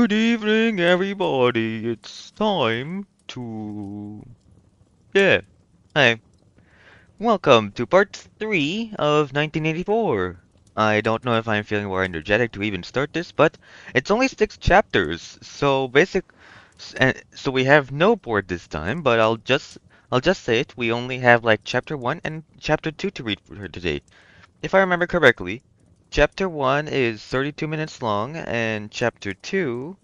Good evening, everybody. It's time to... Yeah. Hi. Welcome to part 3 of 1984. I don't know if I'm feeling more energetic to even start this, but it's only 6 chapters, so we have no board this time, but I'll just say it. We only have like chapter 1 and chapter 2 to read for today. If I remember correctly, chapter 1 is 32 minutes long, and chapter 2,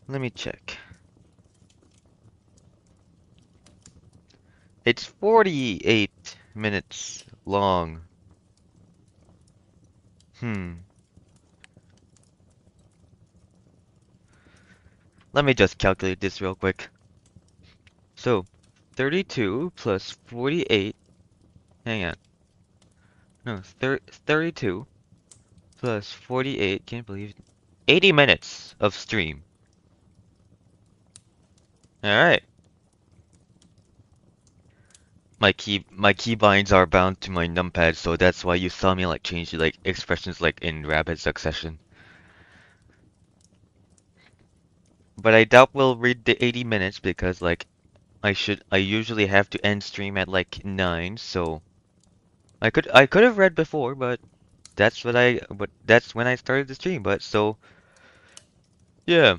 let me check. It's 48 minutes long. Hmm. Let me just calculate this real quick. So, 32 plus 48. Hang on. No, 32 plus 48. Can't believe it. 80 minutes of stream. Alright. My keybinds are bound to my numpad, so that's why you saw me like change like expressions like in rapid succession. But I doubt we'll read the 80 minutes because like I usually have to end stream at like 9, so I could have read before, but that's when I started the stream, but so yeah.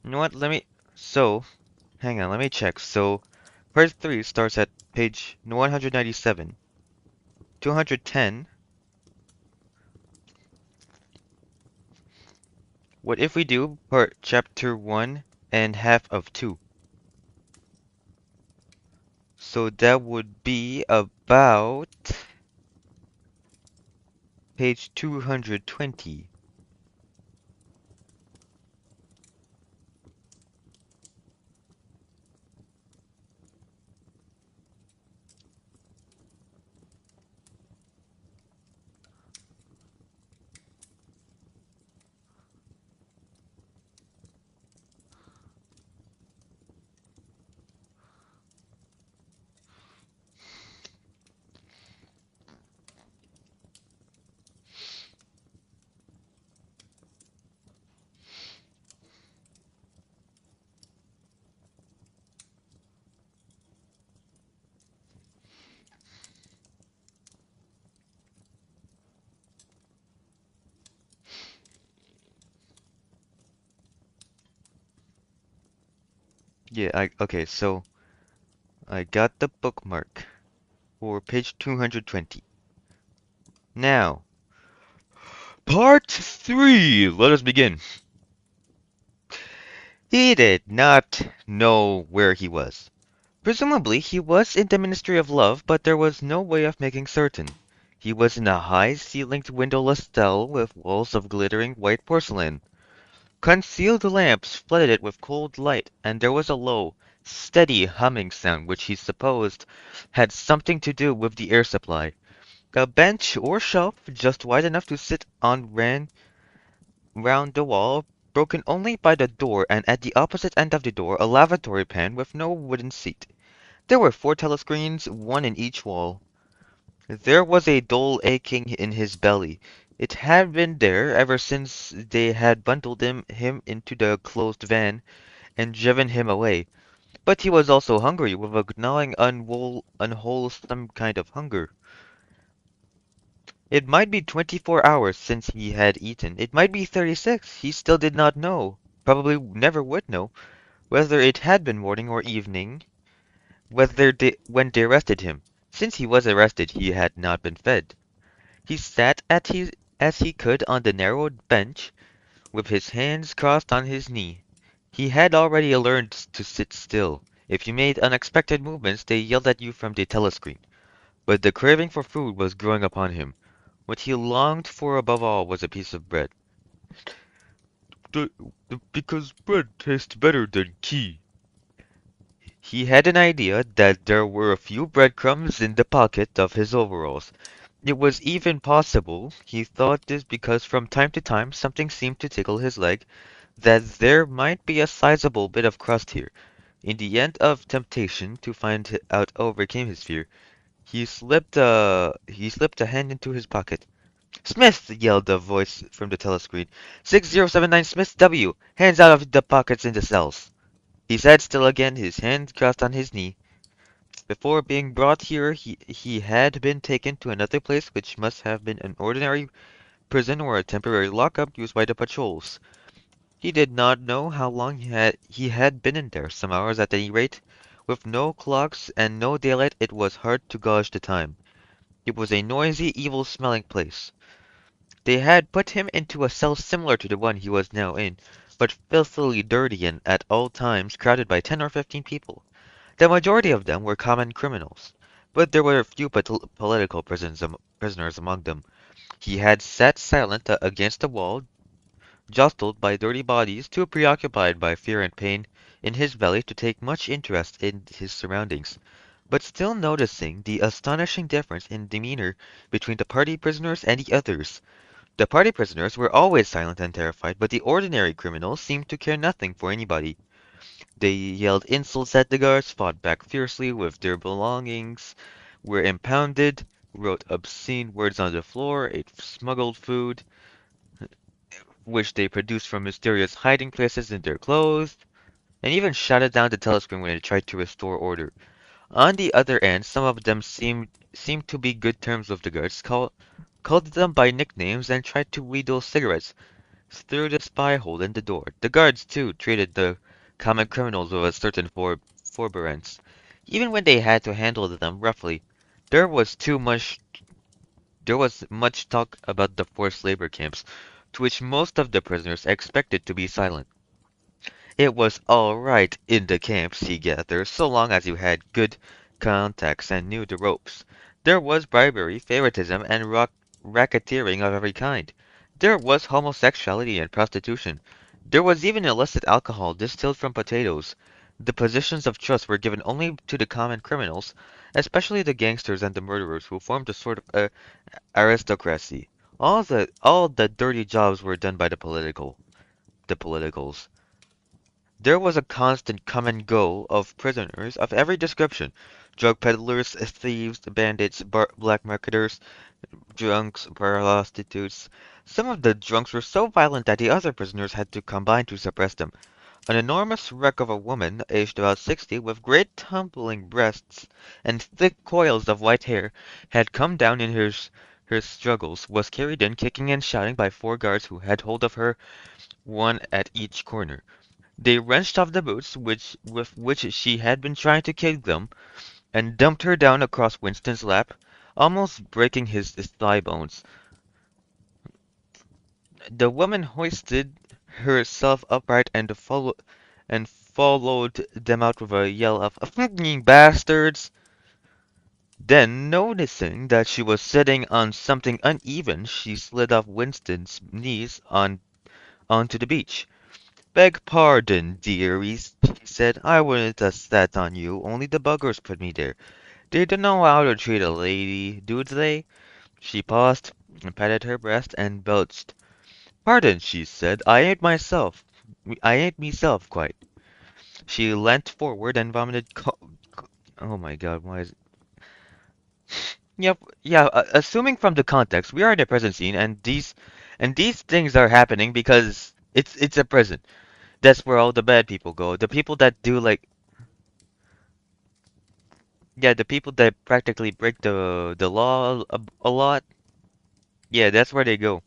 You know what? Hang on, let me check. So part 3 starts at page 197, 210. What if we do part chapter 1 and half of 2? So that would be about page 220. Okay, so I got the bookmark for page 220. Now, part 3! Let us begin. He did not know where he was. Presumably, he was in the Ministry of Love, but there was no way of making certain. He was in a high-ceilinged windowless cell with walls of glittering white porcelain. Concealed lamps flooded it with cold light, and there was a low, steady humming sound which he supposed had something to do with the air supply. A bench or shelf just wide enough to sit on ran round the wall, broken only by the door, and at the opposite end of the door a lavatory pan with no wooden seat. There were 4 telescreens, one in each wall. There was a dull aching in his belly. It had been there ever since they had bundled him into the closed van and driven him away. But he was also hungry, with a gnawing, unwholesome kind of hunger. It might be 24 hours since he had eaten. It might be 36. He still did not know. Probably never would know whether it had been morning or evening, when they arrested him. Since he was arrested, he had not been fed. He sat as he could on the narrow bench, with his hands crossed on his knee. He had already learned to sit still. If you made unexpected movements, they yelled at you from the telescreen. But the craving for food was growing upon him. What he longed for above all was a piece of bread. Because bread tastes better than tea. He had an idea that there were a few breadcrumbs in the pocket of his overalls. It was even possible, he thought this because from time to time something seemed to tickle his leg, that there might be a sizable bit of crust here. In the end of temptation to find out overcame his fear. He slipped a hand into his pocket. "Smith!" yelled a voice from the telescreen. 6079 Smith W. Hands out of the pockets in the cells. He sat still again, his hand crossed on his knee. Before being brought here, he had been taken to another place which must have been an ordinary prison or a temporary lockup used by the patrols. He did not know how long he had been in there, some hours at any rate. With no clocks and no daylight, it was hard to gauge the time. It was a noisy, evil-smelling place. They had put him into a cell similar to the one he was now in, but filthily dirty and at all times crowded by 10 or 15 people. The majority of them were common criminals, but there were a few political prisoners among them. He had sat silent against the wall, jostled by dirty bodies, too preoccupied by fear and pain in his belly to take much interest in his surroundings, but still noticing the astonishing difference in demeanor between the party prisoners and the others. The party prisoners were always silent and terrified, but the ordinary criminals seemed to care nothing for anybody. They yelled insults at the guards, fought back fiercely with their belongings, were impounded, wrote obscene words on the floor, ate smuggled food, which they produced from mysterious hiding places in their clothes, and even shouted down the telescreen when they tried to restore order. On the other end, some of them seemed to be good terms with the guards, called them by nicknames, and tried to wheedle cigarettes through the spy hole in the door. The guards, too, treated the common criminals with a certain forbearance, even when they had to handle them roughly. There was too much there was much talk about the forced labor camps, to which most of the prisoners expected to be silent. It was all right in the camps, he gathered, so long as you had good contacts and knew the ropes. There was bribery, favoritism, and racketeering of every kind. There was homosexuality and prostitution. There was even illicit alcohol distilled from potatoes. The positions of trust were given only to the common criminals, especially the gangsters and the murderers who formed a sort of aristocracy. All the dirty jobs were done by the politicals. There was a constant come and go of prisoners of every description: drug peddlers, thieves, bandits, black marketers, drunks, prostitutes. Some of the drunks were so violent that the other prisoners had to combine to suppress them. An enormous wreck of a woman, aged about 60, with great tumbling breasts and thick coils of white hair, had come down in her struggles, was carried in, kicking and shouting, by four guards who had hold of her, one at each corner. They wrenched off the boots with which she had been trying to kick them, and dumped her down across Winston's lap, almost breaking his thigh bones. The woman hoisted herself upright and followed them out with a yell of "fucking bastards!" Then, noticing that she was sitting on something uneven, she slid off Winston's knees onto the beach. "Beg pardon, dearies," she said. "I wouldn't have sat on you, only the buggers put me there. They don't know how to treat a lady, do they?" She paused, and patted her breast, and belched. "Pardon," she said. I ain't myself, quite." She leant forward and vomited oh my god, why is Yep, yeah, assuming from the context, we are in a prison scene, and these things are happening because it's a prison. That's where all the bad people go. The people that do like Yeah, the people that practically break the law a lot, yeah, that's where they go.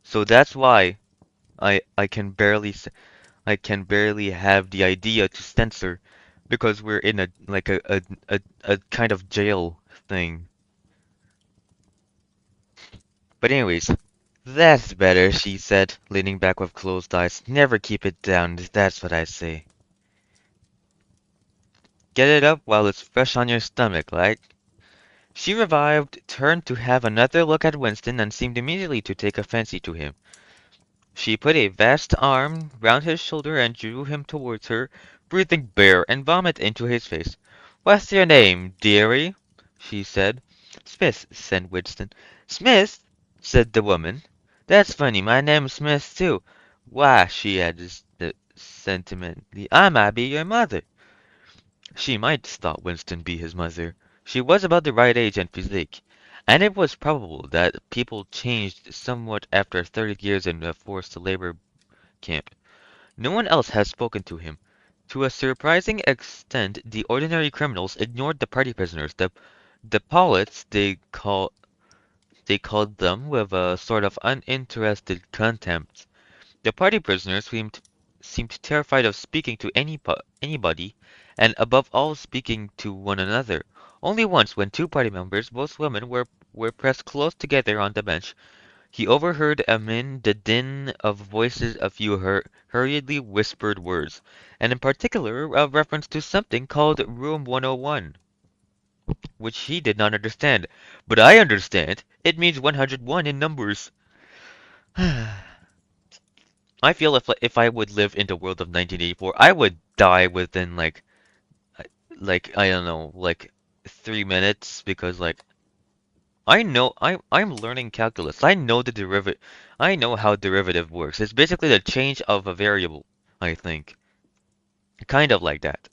So that's why I can barely have the idea to censor, because we're in a like a kind of jail thing. But anyways, "That's better," she said, leaning back with closed eyes. "Never keep it down, that's what I say. Get it up while it's fresh on your stomach, like." She revived, turned to have another look at Winston, and seemed immediately to take a fancy to him. She put a vast arm round his shoulder and drew him towards her, breathing bare and vomit into his face. "What's your name, dearie?" she said. "Smith," said Winston. "Smith?" said the woman. "That's funny. My name's Smith, too. Why," she added sentimentally, "I might be your mother." She might, thought Winston, be his mother. She was about the right age and physique, and it was probable that people changed somewhat after 30 years in a forced labor camp. No one else had spoken to him. To a surprising extent, the ordinary criminals ignored the party prisoners. The poets, they called them with a sort of uninterested contempt. The party prisoners seemed terrified of speaking to anybody, and above all speaking to one another. Only once, when two party members, both women, were pressed close together on the bench, he overheard amid the din of voices a few hurriedly whispered words, and in particular a reference to something called Room 101, which he did not understand. But I understand. It means 101 in numbers. I feel if I would live in the world of 1984, I would die within I don't know, like 3 minutes because I'm learning calculus. I know how derivative works. It's basically the change of a variable, I think. Kind of like that.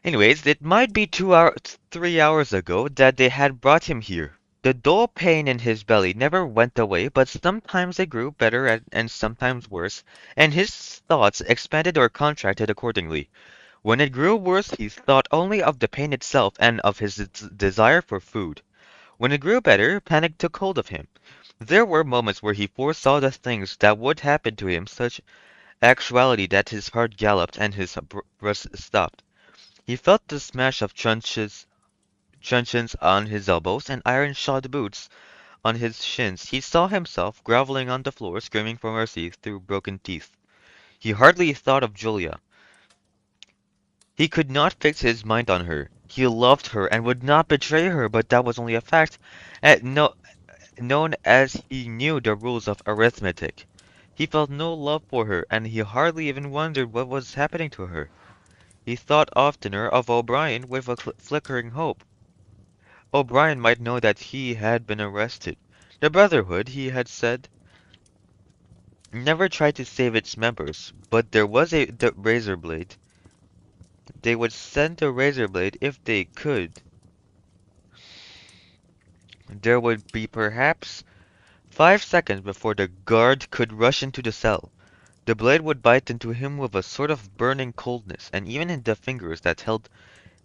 Anyways, it might be 2 hours, 3 hours ago that they had brought him here. The dull pain in his belly never went away, but sometimes it grew better and sometimes worse, and his thoughts expanded or contracted accordingly. When it grew worse, he thought only of the pain itself and of his desire for food. When it grew better, panic took hold of him. There were moments where he foresaw the things that would happen to him, such actuality that his heart galloped and his breast stopped. He felt the smash of truncheons on his elbows and iron-shod boots on his shins. He saw himself groveling on the floor, screaming for mercy through broken teeth. He hardly thought of Julia. He could not fix his mind on her. He loved her and would not betray her, but that was only a fact, known as he knew the rules of arithmetic. He felt no love for her, and he hardly even wondered what was happening to her. He thought oftener of O'Brien with a flickering hope. O'Brien might know that he had been arrested. The Brotherhood, he had said, never tried to save its members, but there was the razor blade. They would send the razor blade if they could. There would be perhaps 5 seconds before the guard could rush into the cell. The blade would bite into him with a sort of burning coldness, and even in the fingers that held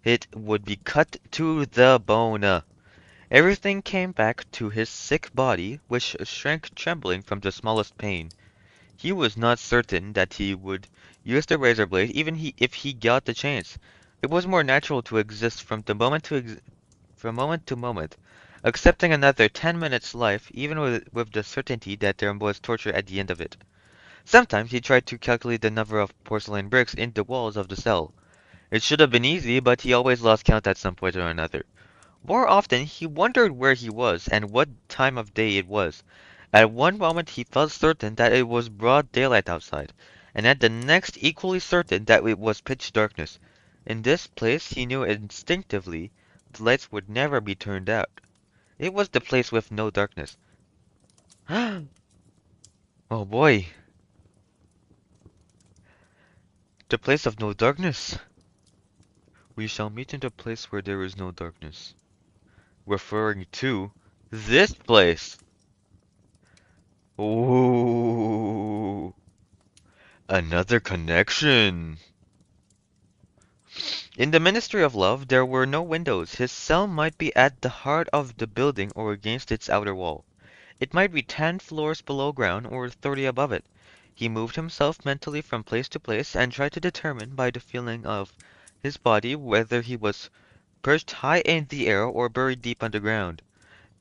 it would be cut to the bone. Everything came back to his sick body, which shrank trembling from the smallest pain. He was not certain that he would use the razor blade if he got the chance. It was more natural to exist from moment to moment, accepting another 10 minutes life even with the certainty that there was torture at the end of it. Sometimes he tried to calculate the number of porcelain bricks in the walls of the cell. It should have been easy, but he always lost count at some point or another. More often, he wondered where he was and what time of day it was. At one moment he felt certain that it was broad daylight outside, and at the next equally certain that it was pitch darkness. In this place he knew instinctively the lights would never be turned out. It was the place with no darkness. Oh boy, the place of no darkness. We shall meet in the place where there is no darkness. Referring to this place. Ooh, another connection. In the Ministry of Love, there were no windows. His cell might be at the heart of the building or against its outer wall. It might be 10 floors below ground or 30 above it. He moved himself mentally from place to place and tried to determine by the feeling of his body whether he was perched high in the air or buried deep underground.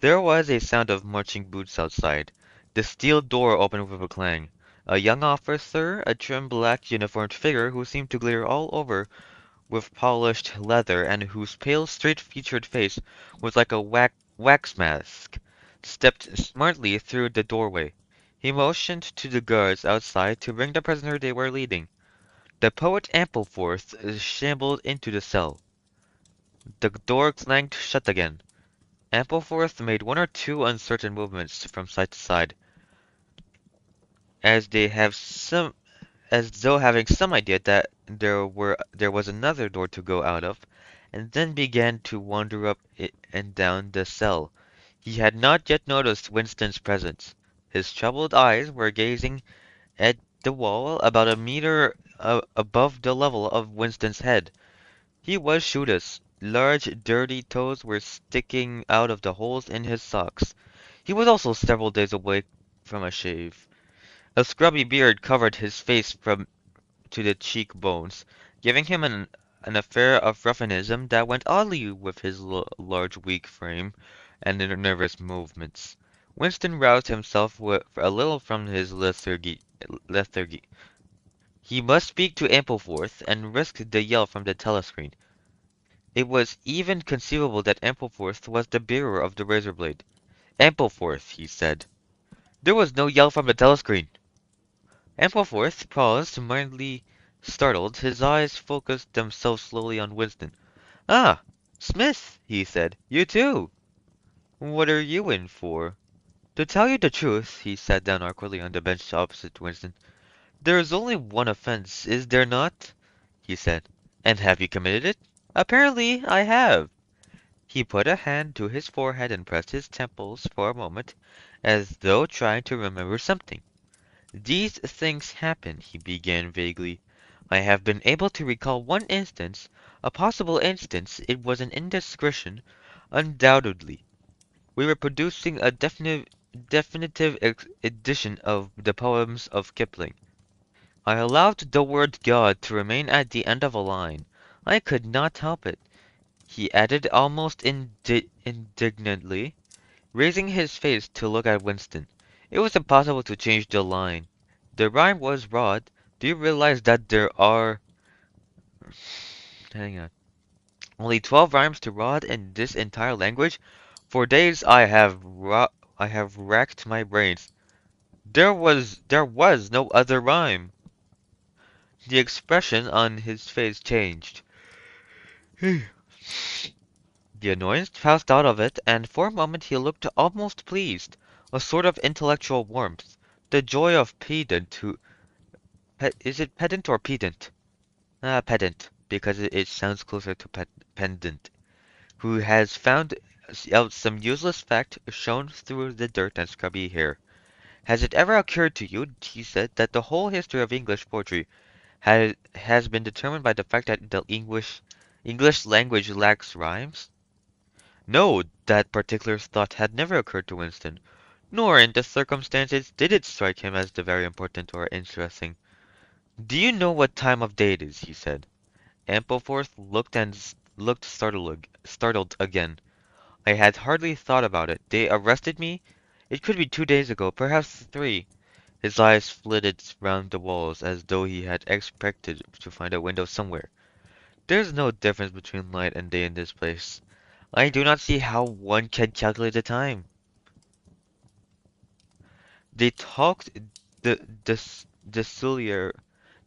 There was a sound of marching boots outside. The steel door opened with a clang. A young officer, a trim black uniformed figure who seemed to glitter all over with polished leather and whose pale straight-featured face was like a wax mask, stepped smartly through the doorway. He motioned to the guards outside to bring the prisoner they were leading. The poet Ampleforth shambled into the cell. The door clanged shut again. Ampleforth made one or two uncertain movements from side to side, as they have some as though having some idea that there was another door to go out of, and then began to wander up it and down the cell. He had not yet noticed Winston's presence. His troubled eyes were gazing at the wall about a meter above the level of Winston's head. He was shoeless. Large, dirty toes were sticking out of the holes in his socks. He was also several days away from a shave. A scrubby beard covered his face from to the cheekbones, giving him an affair of ruffianism that went oddly with his large, weak frame and nervous movements. Winston roused himself a little from his lethargy. He must speak to Ampleforth and risk the yell from the telescreen. It was even conceivable that Ampleforth was the bearer of the razor blade. Ampleforth, he said. There was no yell from the telescreen. Ampleforth paused, mildly startled. His eyes focused themselves slowly on Winston. Ah, Smith, he said. You too. What are you in for? To tell you the truth, he sat down awkwardly on the bench opposite Winston. There is only one offense, is there not? He said. And have you committed it? Apparently, I have. He put a hand to his forehead and pressed his temples for a moment, as though trying to remember something. These things happen, he began vaguely. I have been able to recall one instance, a possible instance. It was an indiscretion, undoubtedly. We were producing a definitive edition of the poems of Kipling. I allowed the word God to remain at the end of a line. I could not help it, he added almost indignantly, raising his face to look at Winston. It was impossible to change the line. The rhyme was rod. Do you realize that there are, hang on, only 12 rhymes to rod in this entire language? For days I have racked my brains. There was no other rhyme. The expression on his face changed. The annoyance passed out of it, and for a moment he looked almost pleased, a sort of intellectual warmth, the joy of pedant who is it pedant or pedant? Pedant, because it sounds closer to pendant, who has found out some useless fact shown through the dirt and scrubby hair. Has it ever occurred to you, he said, that the whole history of English poetry has been determined by the fact that the English language lacks rhymes? No, that particular thought had never occurred to Winston, nor in the circumstances did it strike him as very important or interesting. Do you know what time of day it is? He said. Ampleforth looked startled again. I had hardly thought about it. They arrested me? It could be 2 days ago, perhaps 3. His eyes flitted round the walls as though he had expected to find a window somewhere. There's no difference between night and day in this place. I do not see how one can calculate the time. They talked de des desultory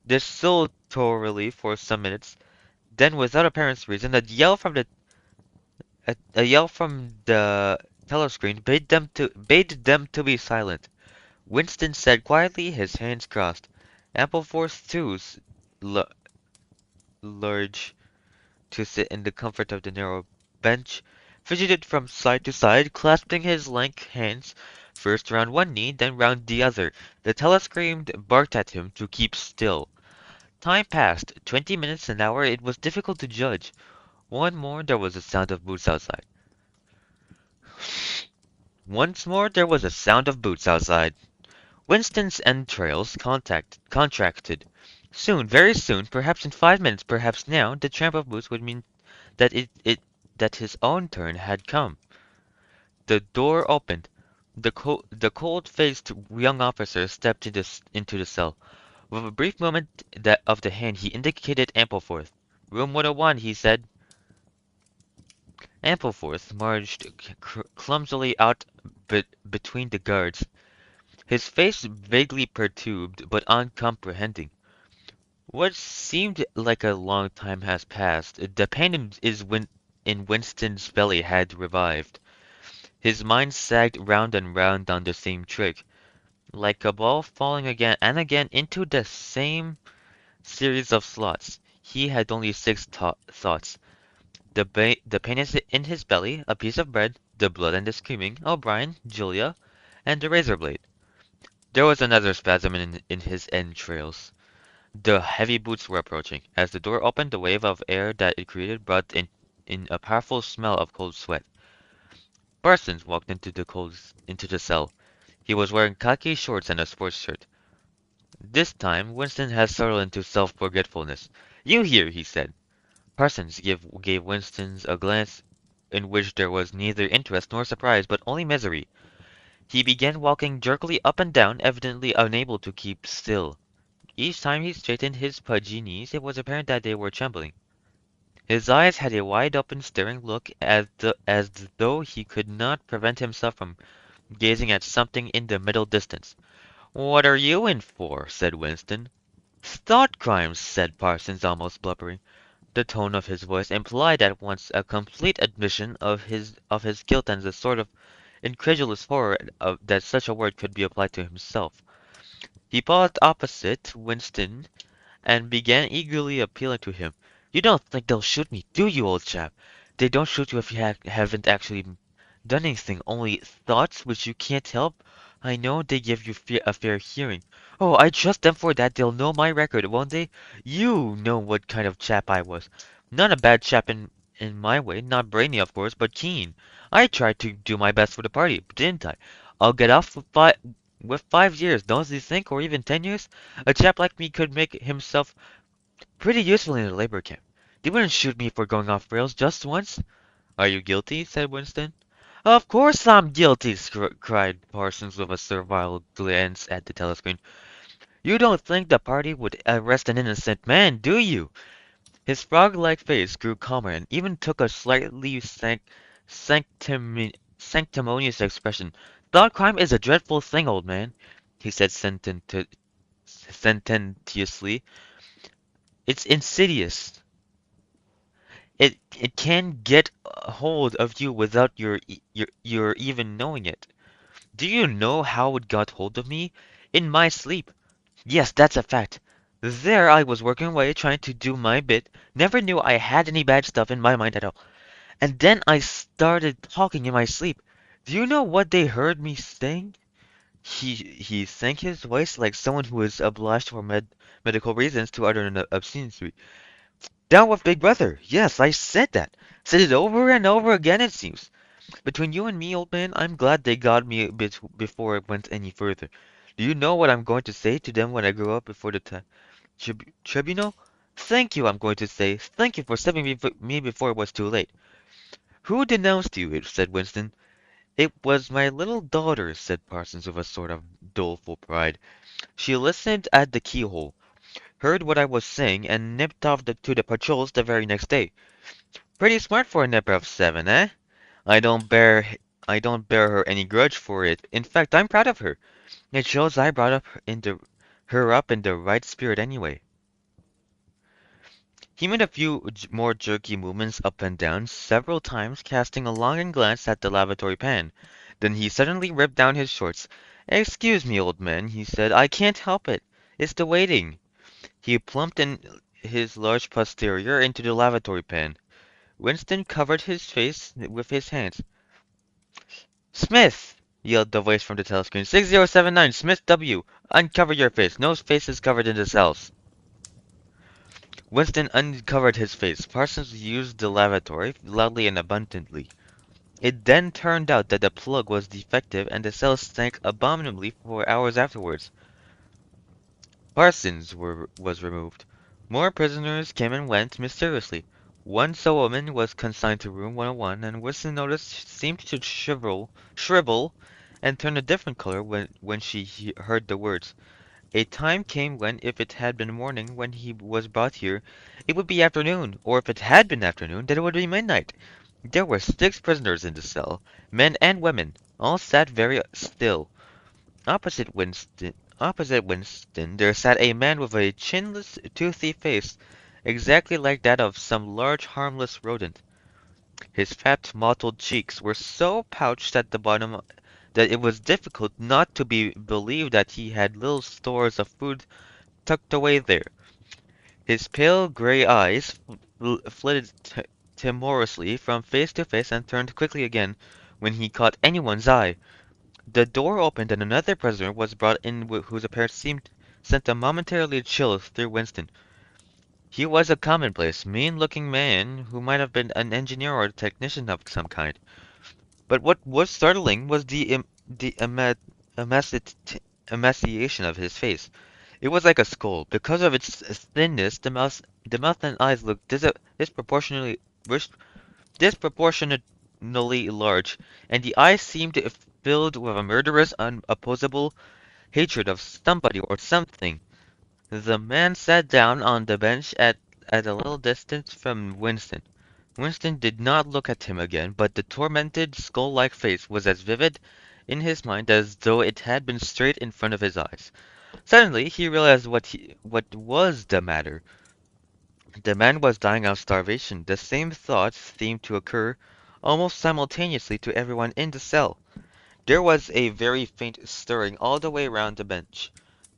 desultorily for some minutes. Then, without apparent reason, a yell from the telescreen bade them to be silent. Winston said quietly, his hands crossed. Ampleforth too lurched to sit in the comfort of the narrow bench, fidgeted from side to side, clasping his lank hands first round one knee, then round the other. The telescreen barked at him to keep still. Time passed. 20 minutes, an hour, it was difficult to judge. One more, there was a sound of boots outside. Once more, there was a sound of boots outside. Winston's entrails contracted. Soon, very soon, perhaps in 5 minutes, perhaps now, the tramp of boots would mean that that his own turn had come. The door opened. The cold-faced young officer stepped into the cell. With a brief movement of the hand, he indicated Ampleforth. Room 101, he said. Ampleforth marched clumsily out between the guards, his face vaguely perturbed but uncomprehending. What seemed like a long time has passed. The pain in Winston's belly had revived. His mind sagged round and round on the same trick. like a ball falling again and again into the same series of slots. He had only six thoughts. The pain is in his belly, a piece of bread, the blood and the screaming, O'Brien, Julia, and the razor blade. There was another spasm in his entrails. The heavy boots were approaching. As the door opened, the wave of air that it created brought in a powerful smell of cold sweat. Parsons walked into the cell. He was wearing khaki shorts and a sports shirt. This time, Winston had settled into self-forgetfulness. "You here," he said. Parsons gave Winston a glance in which there was neither interest nor surprise, but only misery. He began walking jerkily up and down, evidently unable to keep still. Each time he straightened his pudgy knees, it was apparent that they were trembling. His eyes had a wide-open, staring look, as though he could not prevent himself from gazing at something in the middle distance. "What are you in for?" said Winston. "Thought crimes," said Parsons, almost blubbering. The tone of his voice implied at once a complete admission of his guilt and a sort of incredulous horror that such a word could be applied to himself. He paused opposite Winston and began eagerly appealing to him. "You don't think they'll shoot me, do you, old chap? They don't shoot you if you haven't actually done anything, only thoughts which you can't help. I know they give you a fair hearing. Oh, I trust them for that. They'll know my record, won't they? You know what kind of chap I was. Not a bad chap in my way, not brainy, of course, but keen. I tried to do my best for the party, didn't I? I'll get off with 5 years, don't you think, or even 10 years? A chap like me could make himself pretty useful in a labor camp. They wouldn't shoot me for going off rails just once." "Are you guilty?" said Winston. "Of course I'm guilty!" cried Parsons with a servile glance at the telescreen. "You don't think the party would arrest an innocent man, do you?" His frog-like face grew calmer and even took a slightly sanctimonious expression. "Thought crime is a dreadful thing, old man," he said sententiously. "It's insidious. It can get a hold of you without your even knowing it. Do you know how it got hold of me? In my sleep. Yes, that's a fact. There I was working away, trying to do my bit, never knew I had any bad stuff in my mind at all. And then I started talking in my sleep. Do you know what they heard me saying?" He sank his voice like someone who is obliged for medical reasons to utter an obscenity. "Down with Big Brother! Yes, I said that. Said it over and over again, it seems. Between you and me, old man, I'm glad they got me a bit before it went any further. Do you know what I'm going to say to them when I grow up before the tribunal? Thank you, I'm going to say. Thank you for saving me before it was too late." "Who denounced you?" said Winston. "It was my little daughter," said Parsons with a sort of doleful pride. "She listened at the keyhole, heard what I was saying, and nipped off to the patrols the very next day. Pretty smart for a nipper of 7, eh? I don't bear I don't bear her any grudge for it. In fact, I'm proud of her. It shows I brought her up in the right spirit anyway." He made a few more jerky movements up and down, several times casting a longing glance at the lavatory pan. Then he suddenly ripped down his shorts. "Excuse me, old man," he said. "I can't help it. It's the waiting." He plumped in his large posterior into the lavatory pan. Winston covered his face with his hands. "Smith!" yelled the voice from the telescreen. 6079, Smith W. Uncover your face. No faces covered in the cells." Winston uncovered his face. Parsons used the lavatory loudly and abundantly. It then turned out that the plug was defective and the cells stank abominably for hours afterwards. Parsons was removed. More prisoners came and went mysteriously. One woman was consigned to room 101, and Winston noticed seemed to shrivel, and turn a different color when she heard the words. A time came when, if it had been morning when he was brought here, it would be afternoon, or if it had been afternoon, then it would be midnight. There were 6 prisoners in the cell, men and women. All sat very still. Opposite Winston, there sat a man with a chinless, toothy face, exactly like that of some large, harmless rodent. His fat, mottled cheeks were so pouched at the bottom that it was difficult not to be believed that he had little stores of food tucked away there. His pale gray eyes flitted timorously from face to face and turned quickly again when he caught anyone's eye. The door opened and another prisoner was brought in whose appearance seemed sent a momentary chill through Winston. He was a commonplace, mean-looking man who might have been an engineer or a technician of some kind. But what was startling was the emaciation of his face. It was like a skull. Because of its thinness, the mouth and eyes looked dis disproportionately large, and the eyes seemed filled with a murderous, unopposable hatred of somebody or something. The man sat down on the bench at a little distance from Winston. Winston did not look at him again, but the tormented, skull-like face was as vivid in his mind as though it had been straight in front of his eyes. Suddenly, he realized what was the matter. The man was dying of starvation. The same thoughts seemed to occur almost simultaneously to everyone in the cell. There was a very faint stirring all the way round the bench.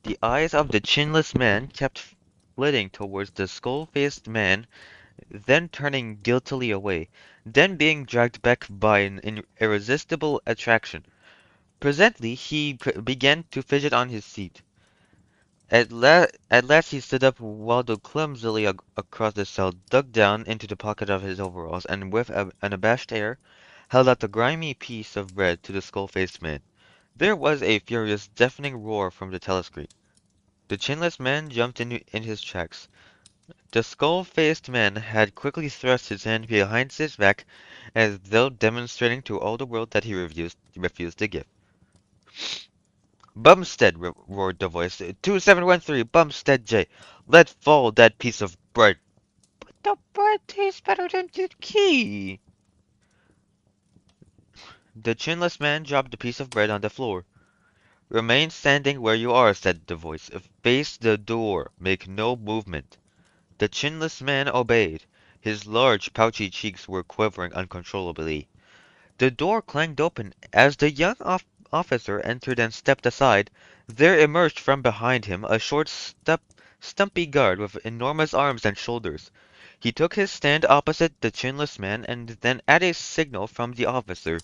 The eyes of the chinless man kept flitting towards the skull-faced man, then turning guiltily away, then being dragged back by an irresistible attraction. Presently he began to fidget on his seat. At last he stood up, waddled clumsily across the cell, dug down into the pocket of his overalls, and with an abashed air, held out the grimy piece of bread to the skull-faced man. There was a furious, deafening roar from the telescreen. The chinless man jumped in his tracks. The skull-faced man had quickly thrust his hand behind his back, as though demonstrating to all the world that he refused the gift. "Bumstead!" roared the voice. "2713, Bumstead J. Let fall that piece of bread." "But the bread tastes better than the key." The chinless man dropped the piece of bread on the floor. "Remain standing where you are," said the voice. "Face the door. Make no movement." The chinless man obeyed. His large, pouchy cheeks were quivering uncontrollably. The door clanged open. As the young officer entered and stepped aside, there emerged from behind him a short, stumpy guard with enormous arms and shoulders. He took his stand opposite the chinless man, and then, at a signal from the officer,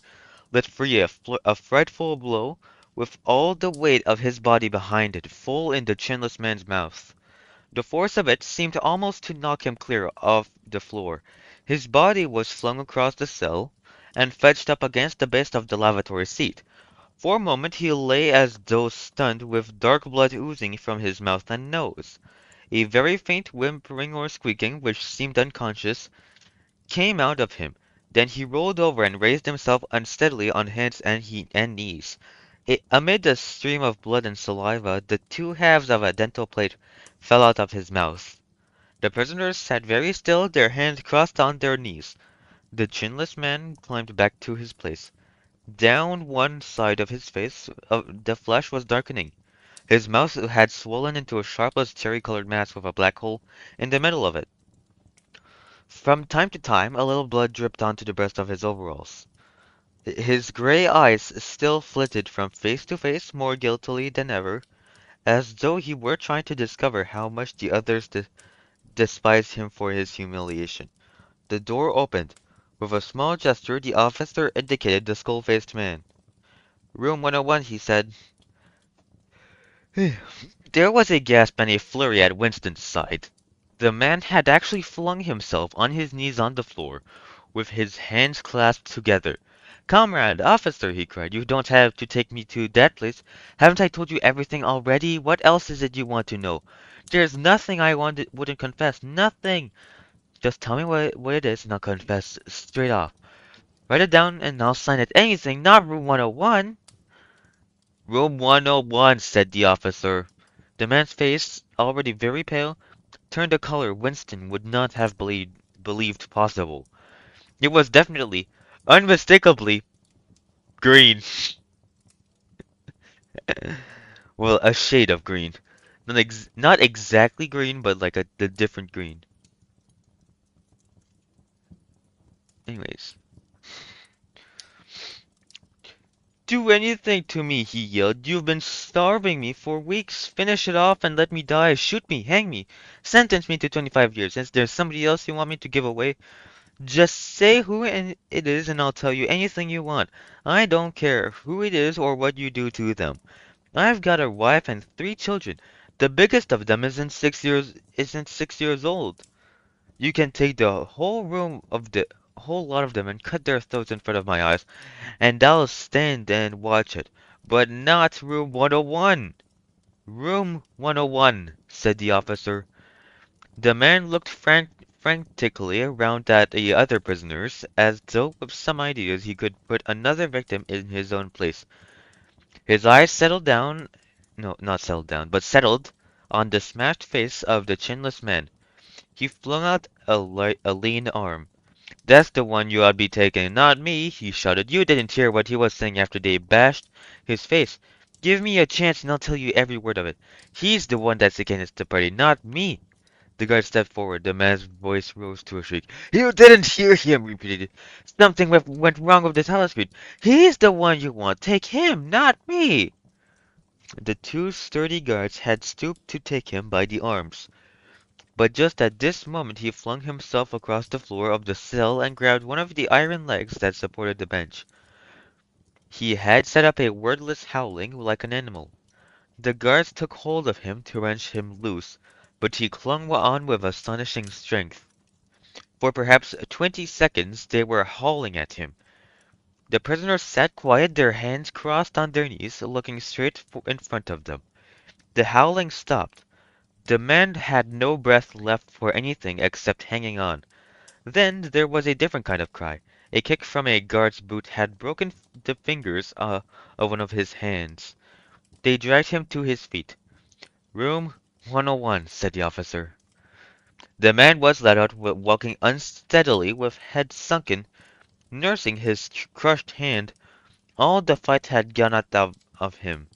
let free a frightful blow, with all the weight of his body behind it, full in the chinless man's mouth. The force of it seemed almost to knock him clear of the floor. His body was flung across the cell, and fetched up against the base of the lavatory seat. For a moment he lay as though stunned, with dark blood oozing from his mouth and nose. A very faint whimpering or squeaking, which seemed unconscious, came out of him. Then he rolled over and raised himself unsteadily on hands and knees. Amid a stream of blood and saliva, the two halves of a dental plate fell out of his mouth. The prisoners sat very still, their hands crossed on their knees. The chinless man climbed back to his place. Down one side of his face, the flesh was darkening. His mouth had swollen into a sharpless cherry-colored mass with a black hole in the middle of it. From time to time, a little blood dripped onto the breast of his overalls. His gray eyes still flitted from face to face more guiltily than ever, as though he were trying to discover how much the others despised him for his humiliation. The door opened. With a small gesture, the officer indicated the skull-faced man. "Room 101," he said. There was a gasp and a flurry at Winston's side. The man had actually flung himself on his knees on the floor, with his hands clasped together. "Comrade, officer," he cried, "you don't have to take me to that place. Haven't I told you everything already? What else is it you want to know? There's nothing I wouldn't confess. Nothing. Just tell me what it is, and I'll confess straight off. Write it down, and I'll sign it. Anything, not room 101." "Room 101," said the officer. The man's face, already very pale, turned a color Winston would not have believed possible. It was definitely, unmistakably, green. Well, a shade of green. Not exactly green, but like the different green. Anyways. Do anything to me, he yelled. You've been starving me for weeks. Finish it off and let me die. Shoot me, hang me. Sentence me to 25 years. Is there somebody else you want me to give away? Just say who it is and I'll tell you anything you want. I don't care who it is or what you do to them. I've got a wife and 3 children. The biggest of them isn't 6 years old. You can take the whole room of the whole lot of them and cut their throats in front of my eyes, and I'll stand and watch it. But not room 101. Room 101, said the officer. The man looked frantically around at the other prisoners, as though with some ideas he could put another victim in his own place. His eyes settled down, no, not settled down, but settled on the smashed face of the chinless man. He flung out a lean arm. "That's the one you ought to be taking, not me," he shouted. "You didn't hear what he was saying after they bashed his face. Give me a chance and I'll tell you every word of it. He's the one that's against the party, not me." The guard stepped forward. The man's voice rose to a shriek. "You didn't hear him," repeated. "Something went wrong with the telescreen. He's the one you want. Take him, not me." The 2 sturdy guards had stooped to take him by the arms. But just at this moment he flung himself across the floor of the cell and grabbed one of the iron legs that supported the bench. He had set up a wordless howling like an animal. The guards took hold of him to wrench him loose, but he clung on with astonishing strength. For perhaps 20 seconds they were hauling at him. The prisoners sat quiet, their hands crossed on their knees, looking straight in front of them. The howling stopped. The man had no breath left for anything except hanging on. Then there was a different kind of cry. A kick from a guard's boot had broken the fingers of one of his hands. They dragged him to his feet. "Room 101," said the officer. The man was led out, walking unsteadily with head sunken, nursing his crushed hand. All the fight had gone out of him.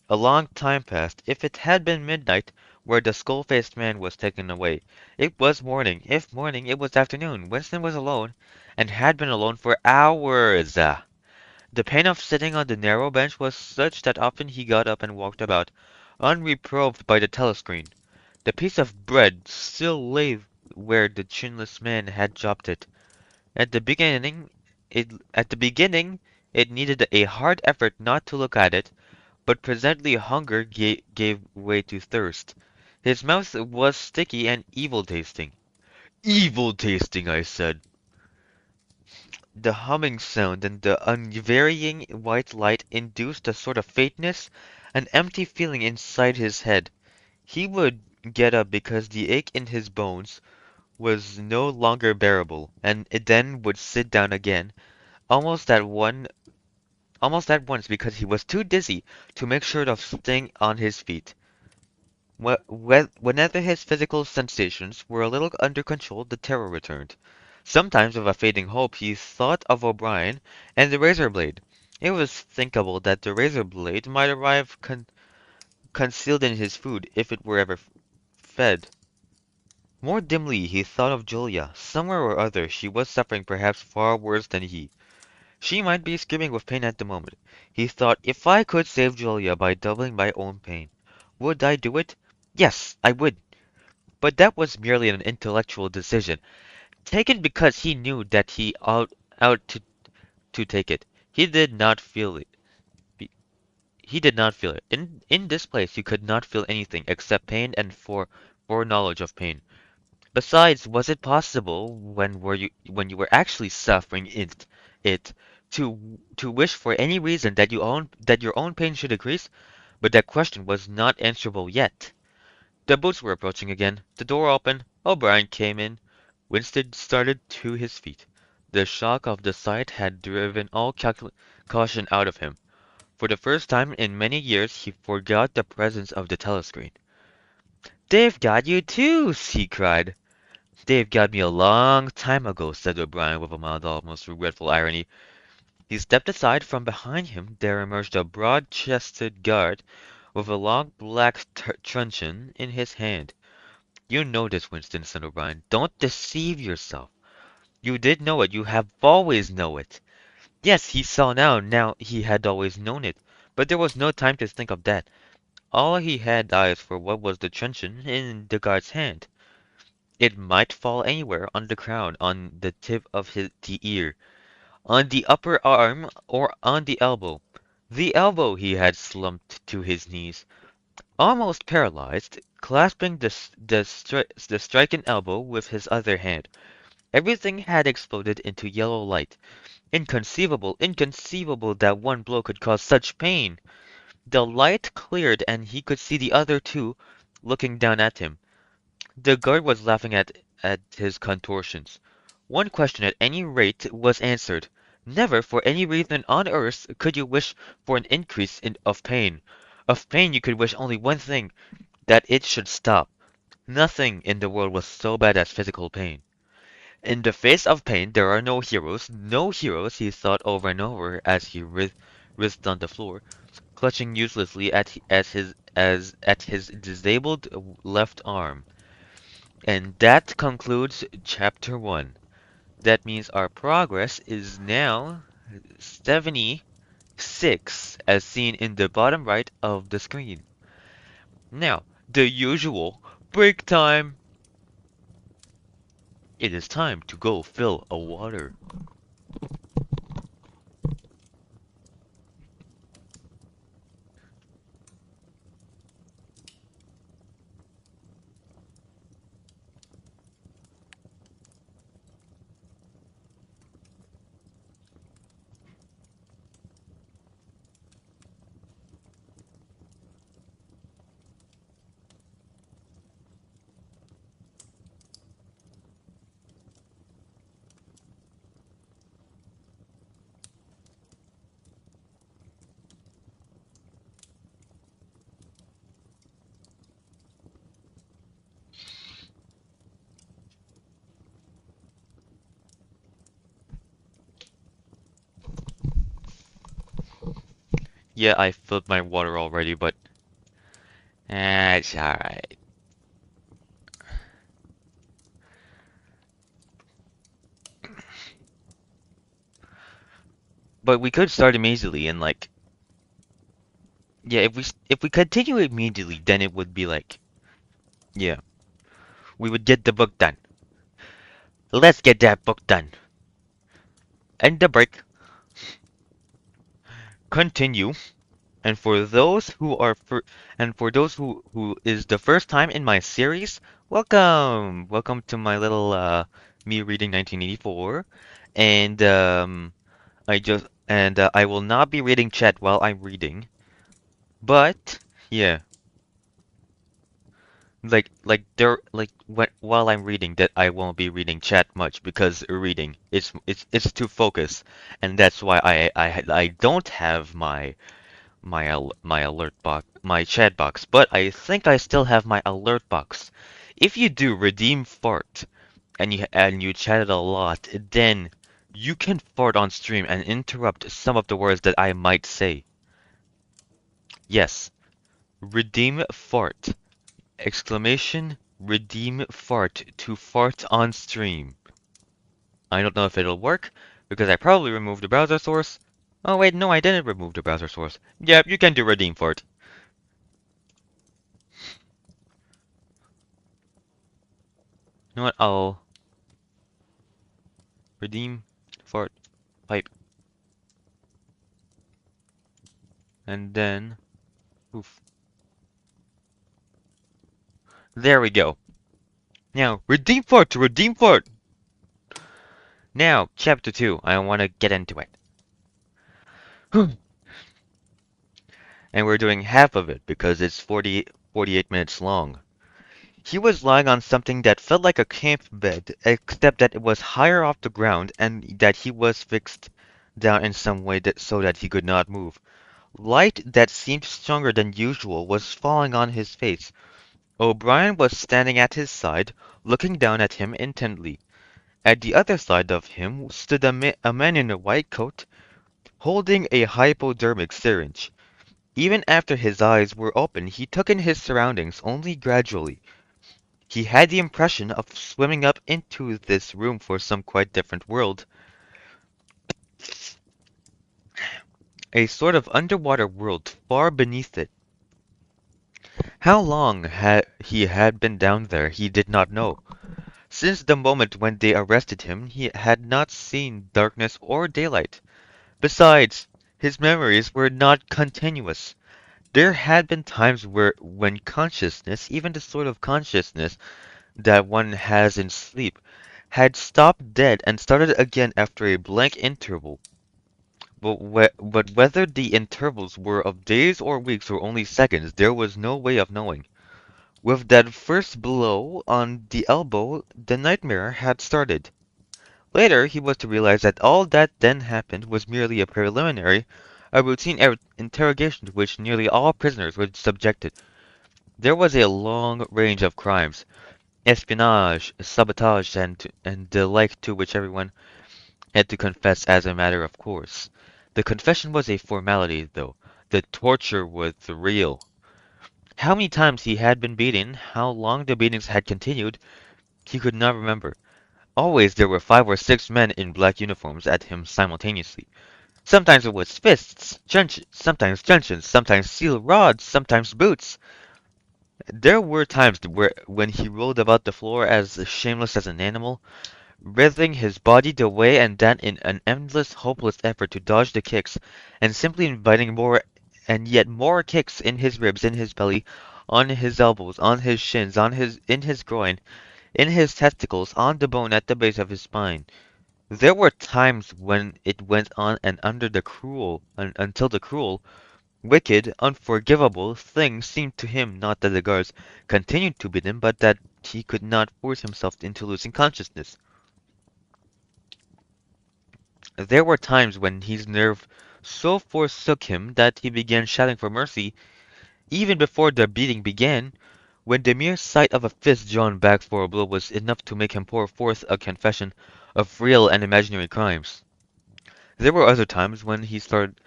A long time passed. If it had been midnight where the skull-faced man was taken away, it was morning. If morning, it was afternoon. Winston was alone, and had been alone for hours. The pain of sitting on the narrow bench was such that often he got up and walked about, unreproved by the telescreen. The piece of bread still lay where the chinless man had dropped it. At the beginning, it needed a hard effort not to look at it, but presently hunger gave way to thirst. His mouth was sticky and evil-tasting. "Evil tasting," I said. The humming sound and the unvarying white light induced a sort of faintness, an empty feeling inside his head. He would get up because the ache in his bones was no longer bearable, and then would sit down again, almost at one almost at once because he was too dizzy to make sure of staying on his feet. Whenever his physical sensations were a little under control, the terror returned. Sometimes, with a fading hope, he thought of O'Brien and the razor blade. It was thinkable that the razor blade might arrive concealed in his food if it were ever fed. More dimly he thought of Julia. Somewhere or other she was suffering perhaps far worse than he. She might be screaming with pain at the moment. He thought, if I could save Julia by doubling my own pain, would I do it? Yes, I would. But that was merely an intellectual decision, taken because he knew that he ought to take it. He did not feel it. He did not feel it. In this place you could not feel anything except pain and foreknowledge of pain. Besides, was it possible when you were actually suffering it to wish for any reason that your own pain should increase? But that question was not answerable yet. The boots were approaching again. The door opened. O'Brien came in. Winston started to his feet. The shock of the sight had driven all caution out of him. For the first time in many years he forgot the presence of the telescreen. "They've got you too!" he cried. "They've got me a long time ago," said O'Brien with a mild, almost regretful irony. He stepped aside. From behind him there emerged a broad-chested guard with a long black truncheon in his hand. "You know this, Winston," said O'Brien. "Don't deceive yourself. You did know it. You have always known it." Yes, he saw now. Now he had always known it. But there was no time to think of that. All he had eyes for what was the truncheon in the guard's hand. It might fall anywhere on the crown, on the tip of the ear, on the upper arm, or on the elbow. The elbow he had slumped to his knees, almost paralyzed, clasping the stricken elbow with his other hand. Everything had exploded into yellow light. Inconceivable, inconceivable that one blow could cause such pain! The light cleared and he could see the other two looking down at him. The guard was laughing at his contortions. One question at any rate was answered. Never, for any reason on earth, could you wish for an increase of pain. Of pain you could wish only one thing, that it should stop. Nothing in the world was so bad as physical pain. In the face of pain, there are no heroes. No heroes, he thought over and over as he writhed on the floor, clutching uselessly at his disabled left arm. And that concludes chapter 1. That means our progress is now 76, as seen in the bottom right of the screen. Now, the usual break time. It is time to go fill a water. Yeah, I filled my water already, but it's alright. But we could start immediately and like, yeah, if we continue immediately, then it would be like, yeah, we would get the book done. Let's get that book done. End the break. Continue. And for those who are for and for those who is the first time in my series, welcome. Welcome to my little me reading 1984. And I will not be reading chat while I'm reading. But yeah, while I'm reading that I won't be reading chat much because reading it's to focus, and that's why I don't have my alert box, my chat box, but I think I still have my alert box. If you do redeem fart and you chatted a lot, then you can fart on stream and interrupt some of the words that I might say. Yes, redeem fart. Exclamation, redeem fart to fart on stream. I don't know if it'll work, because I probably removed the browser source. Oh wait, no, I didn't remove the browser source. Yep, you can do redeem fart. You know what, I'll redeem fart pipe. And then, oof. There we go. Now, redeem fart to redeem fart! Now, chapter 2, I want to get into it. And we're doing half of it because it's 48 minutes long. He was lying on something that felt like a camp bed, except that it was higher off the ground and that he was fixed down in some way so that he could not move. Light that seemed stronger than usual was falling on his face. O'Brien was standing at his side, looking down at him intently. At the other side of him stood a man in a white coat, holding a hypodermic syringe. Even after his eyes were open, he took in his surroundings only gradually. He had the impression of swimming up into this room for some quite different world. a sort of underwater world far beneath it. How long had been down there, he did not know. Since the moment when they arrested him, he had not seen darkness or daylight. Besides, his memories were not continuous. There had been times when consciousness, even the sort of consciousness that one has in sleep, had stopped dead and started again after a blank interval. But whether the intervals were of days or weeks or only seconds, there was no way of knowing. With that first blow on the elbow, the nightmare had started. Later, he was to realize that all that then happened was merely a preliminary, a routine interrogation to which nearly all prisoners were subjected. There was a long range of crimes, espionage, sabotage, and the like to which everyone had to confess as a matter of course. The confession was a formality, though. The torture was real. How many times he had been beaten, how long the beatings had continued, he could not remember. Always there were 5 or 6 men in black uniforms at him simultaneously. Sometimes it was fists, sometimes truncheons, sometimes steel rods, sometimes boots. There were times when he rolled about the floor as shameless as an animal, writhing his body the way and that in an endless, hopeless effort to dodge the kicks, and simply inviting more and yet more kicks in his ribs, in his belly, on his elbows, on his shins, in his groin, in his testicles, on the bone at the base of his spine. There were times when it went on and until the cruel, wicked, unforgivable thing seemed to him not that the guards continued to beat him, but that he could not force himself into losing consciousness. There were times when his nerve so forsook him that he began shouting for mercy, even before the beating began, when the mere sight of a fist drawn back for a blow was enough to make him pour forth a confession of real and imaginary crimes. There were other times when he started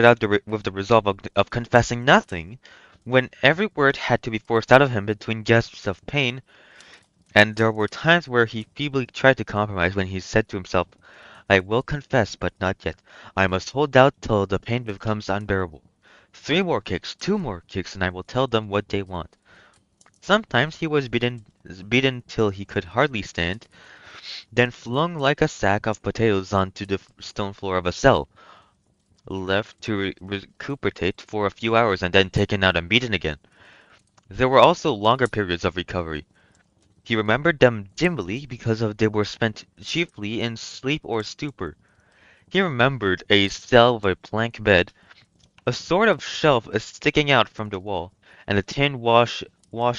out with the resolve of confessing nothing, when every word had to be forced out of him between gasps of pain, and there were times where he feebly tried to compromise when he said to himself, I will confess, but not yet. I must hold out till the pain becomes unbearable. 3 more kicks, 2 more kicks, and I will tell them what they want. Sometimes he was beaten till he could hardly stand, then flung like a sack of potatoes onto the stone floor of a cell, left to recuperate for a few hours and then taken out and beaten again. There were also longer periods of recovery. He remembered them dimly because they were spent chiefly in sleep or stupor. He remembered a cell with a plank bed, a sort of shelf sticking out from the wall, and a tin wash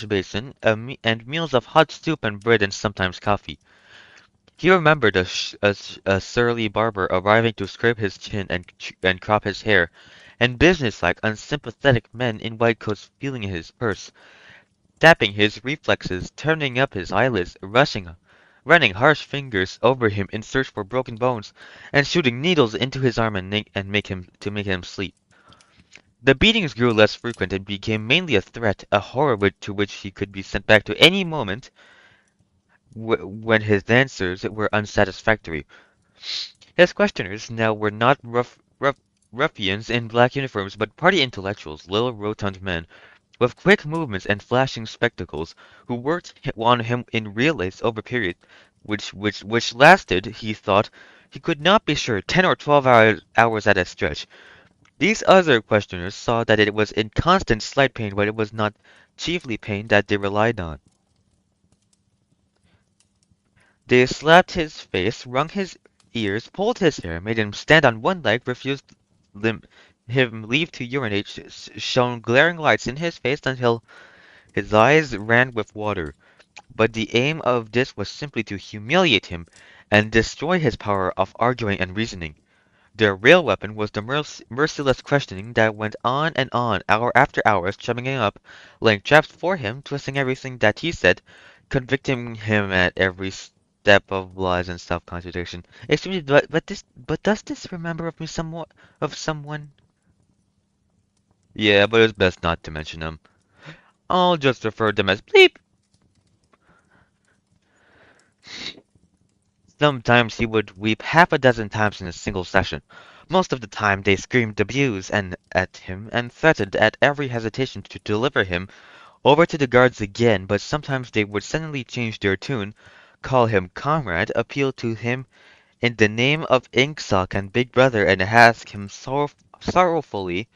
basin, and meals of hot soup and bread and sometimes coffee. He remembered a surly barber arriving to scrape his chin and crop his hair, and businesslike, unsympathetic men in white coats feeling his purse, tapping his reflexes, turning up his eyelids, running harsh fingers over him in search for broken bones, and shooting needles into his arm and make him sleep. The beatings grew less frequent and became mainly a threat, a horror to which he could be sent back to any moment when his answers were unsatisfactory. His questioners now were not ruffians in black uniforms, but party intellectuals, little rotund men, with quick movements and flashing spectacles, who worked on him in relays over periods which lasted, he thought, he could not be sure, 10 or 12 hours at a stretch. These other questioners saw that it was in constant slight pain, but it was not chiefly pain that they relied on. They slapped his face, wrung his ears, pulled his hair, made him stand on one leg, refused lim him leave to urinate, shone glaring lights in his face until his eyes ran with water. But the aim of this was simply to humiliate him and destroy his power of arguing and reasoning. Their real weapon was the merciless questioning that went on, hour after hour, chumming him up, laying traps for him, twisting everything that he said, convicting him at every step of lies and self-contradiction. Excuse me, but does this remember of someone? Yeah, but it's best not to mention them. I'll just refer them as bleep. Sometimes he would weep half a dozen times in a single session. Most of the time they screamed abuse and at him and threatened at every hesitation to deliver him over to the guards again, but sometimes they would suddenly change their tune, call him comrade, appeal to him in the name of Inksock and Big Brother, and ask him sorrowfully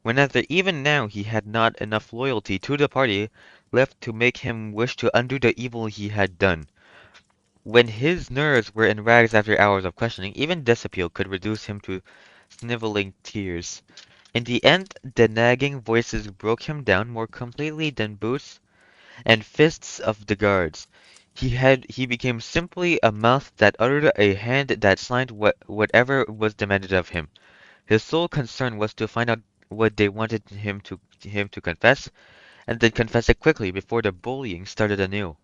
whether even now he had not enough loyalty to the party left to make him wish to undo the evil he had done. When his nerves were in rags after hours of questioning, even disappeal could reduce him to sniveling tears. In the end, the nagging voices broke him down more completely than boots and fists of the guards. He became simply a mouth that uttered, a hand that signed whatever was demanded of him. His sole concern was to find out what they wanted him to confess, and then confess it quickly before the bullying started anew.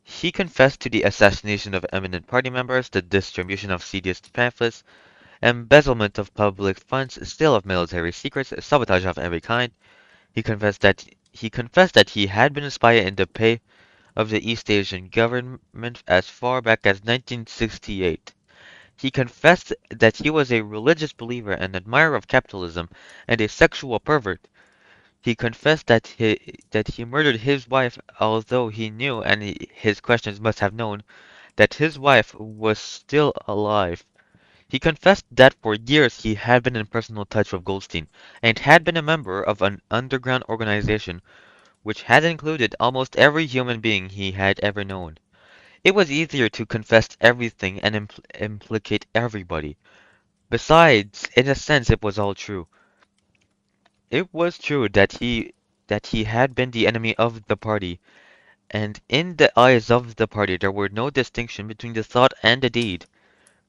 He confessed to the assassination of eminent party members, the distribution of serious pamphlets, embezzlement of public funds, sale of military secrets, sabotage of every kind. He confessed that he had been a spy in the pay of the East Asian government as far back as 1968. He confessed that he was a religious believer and admirer of capitalism and a sexual pervert. He confessed that he murdered his wife, although he knew, and his questions must have known, that his wife was still alive. He confessed that for years he had been in personal touch with Goldstein, and had been a member of an underground organization which had included almost every human being he had ever known. It was easier to confess everything and implicate everybody. Besides, in a sense it was all true. It was true that he had been the enemy of the party, and in the eyes of the party there were no distinction between the thought and the deed.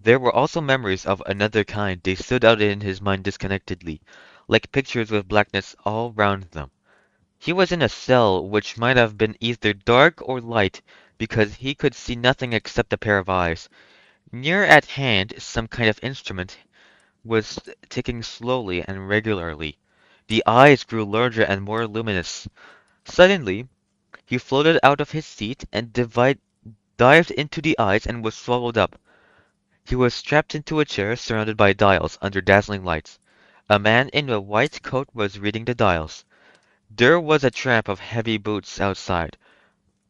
There were also memories of another kind. They stood out in his mind disconnectedly, like pictures with blackness all round them. He was in a cell which might have been either dark or light, because he could see nothing except a pair of eyes. Near at hand, some kind of instrument was ticking slowly and regularly. The eyes grew larger and more luminous. Suddenly, he floated out of his seat and dived into the eyes and was swallowed up. He was strapped into a chair surrounded by dials under dazzling lights. A man in a white coat was reading the dials. There was a tramp of heavy boots outside.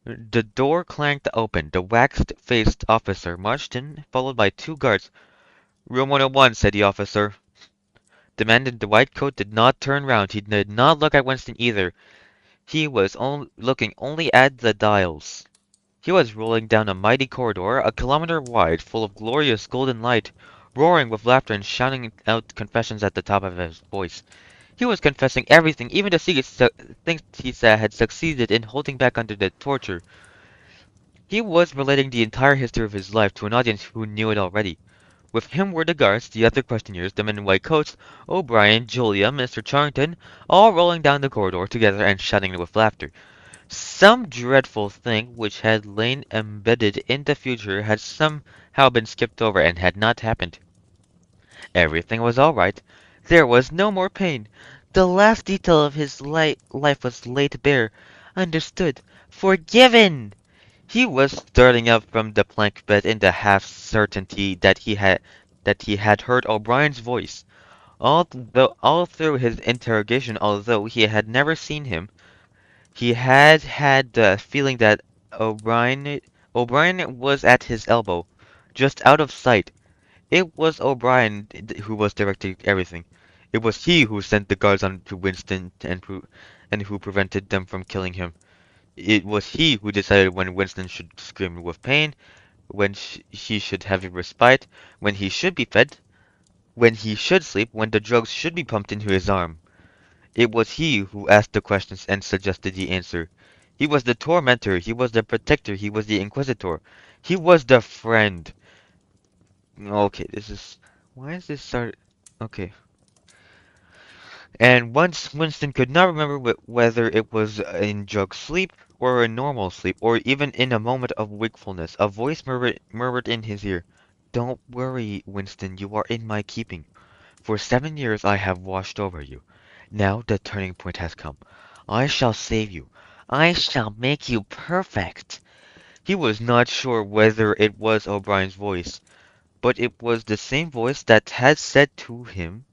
The door clanked open. The waxed-faced officer marched in, followed by two guards. "Room 101," said the officer. The man in the white coat did not turn round. He did not look at Winston either. He was looking only at the dials. He was rolling down a mighty corridor, a kilometer wide, full of glorious golden light, roaring with laughter and shouting out confessions at the top of his voice. He was confessing everything, even the secret things he said had succeeded in holding back under the torture. He was relating the entire history of his life to an audience who knew it already. With him were the guards, the other questioners, the men in white coats, O'Brien, Julia, Mr. Charrington, all rolling down the corridor together and shouting with laughter. Some dreadful thing which had lain embedded in the future had somehow been skipped over and had not happened. Everything was all right. There was no more pain. The last detail of his life was laid bare, understood, forgiven. He was starting up from the plank bed in the half certainty that he had heard O'Brien's voice. All through his interrogation, although he had never seen him, he had had the feeling that O'Brien O'Brien was at his elbow, just out of sight. It was O'Brien who was directing everything. It was he who sent the guards on to Winston and who prevented them from killing him. It was he who decided when Winston should scream with pain, when he should have a respite, when he should be fed, when he should sleep, when the drugs should be pumped into his arm. It was he who asked the questions and suggested the answer. He was the tormentor, he was the protector, he was the inquisitor. He was the friend. Okay, this is... Why is this start... Okay. And once Winston could not remember whether it was in drug sleep, or in normal sleep, or even in a moment of wakefulness, a voice murmured in his ear. "Don't worry, Winston, you are in my keeping. For 7 years I have watched over you. Now the turning point has come. I shall save you. I shall make you perfect." He was not sure whether it was O'Brien's voice, but it was the same voice that had said to him,